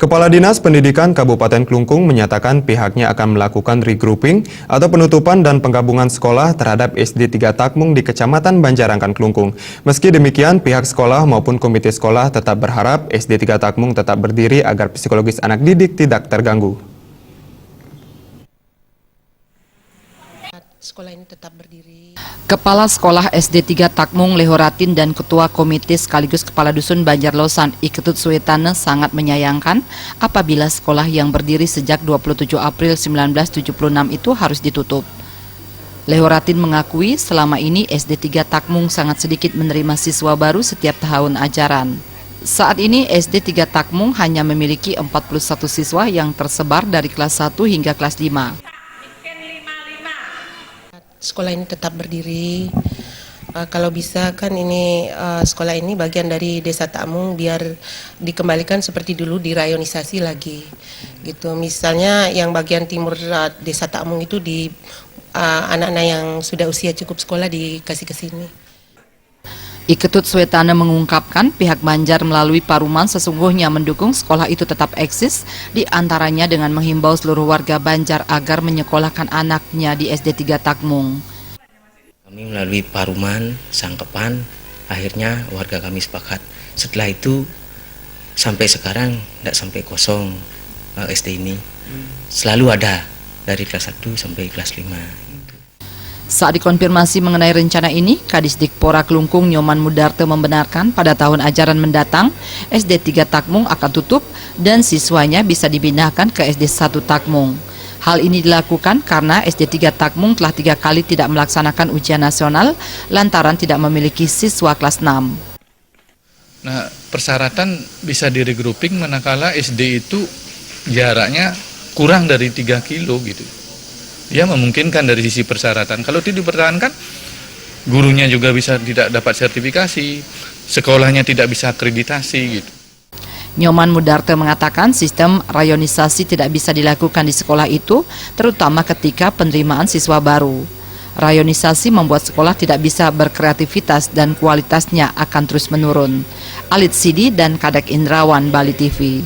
Kepala Dinas Pendidikan Kabupaten Klungkung menyatakan pihaknya akan melakukan regrouping atau penutupan dan penggabungan sekolah terhadap SD 3 Takmung di Kecamatan Banjarangkan Klungkung. Meski demikian, pihak sekolah maupun komite sekolah tetap berharap SD 3 Takmung tetap berdiri agar psikologis anak didik tidak terganggu. Sekolah ini tetap berdiri. Kepala Sekolah SD 3 Takmung Lehoratin dan Ketua Komite sekaligus Kepala Dusun Banjarlosan Iketut Suetane sangat menyayangkan apabila sekolah yang berdiri sejak 27 April 1976 itu harus ditutup. Lehoratin mengakui selama ini SD 3 Takmung sangat sedikit menerima siswa baru setiap tahun ajaran. Saat ini SD 3 Takmung hanya memiliki 41 siswa yang tersebar dari kelas 1 hingga kelas 5. Sekolah ini tetap berdiri. Kalau bisa kan ini sekolah ini bagian dari Desa Takmung, biar dikembalikan seperti dulu, dirayonisasi lagi. Gitu. Misalnya yang bagian timur Desa Takmung itu di anak-anak yang sudah usia cukup sekolah dikasih ke sini. Iketut Suetane mengungkapkan pihak Banjar melalui Paruman sesungguhnya mendukung sekolah itu tetap eksis, diantaranya dengan menghimbau seluruh warga Banjar agar menyekolahkan anaknya di SD 3 Takmung. Kami melalui Paruman, Sangkepan, akhirnya warga kami sepakat. Setelah itu sampai sekarang tidak sampai kosong SD ini. Selalu ada dari kelas 1 sampai kelas 5. Saat dikonfirmasi mengenai rencana ini, Kadis Dikpora Klungkung Nyoman Mudarte membenarkan pada tahun ajaran mendatang SD 3 Takmung akan tutup dan siswanya bisa dipindahkan ke SD 1 Takmung. Hal ini dilakukan karena SD 3 Takmung telah 3 kali tidak melaksanakan ujian nasional lantaran tidak memiliki siswa kelas 6. Nah, persyaratan bisa di-regrouping manakala SD itu jaraknya kurang dari 3 kilo gitu. Ya memungkinkan dari sisi persyaratan. Kalau tidak dipertahankan, gurunya juga bisa tidak dapat sertifikasi, sekolahnya tidak bisa akreditasi gitu. Nyoman Mudarte mengatakan sistem rayonisasi tidak bisa dilakukan di sekolah itu, terutama ketika penerimaan siswa baru. Rayonisasi membuat sekolah tidak bisa berkreativitas dan kualitasnya akan terus menurun. Alit Sidi dan Kadek Indrawan, Bali TV.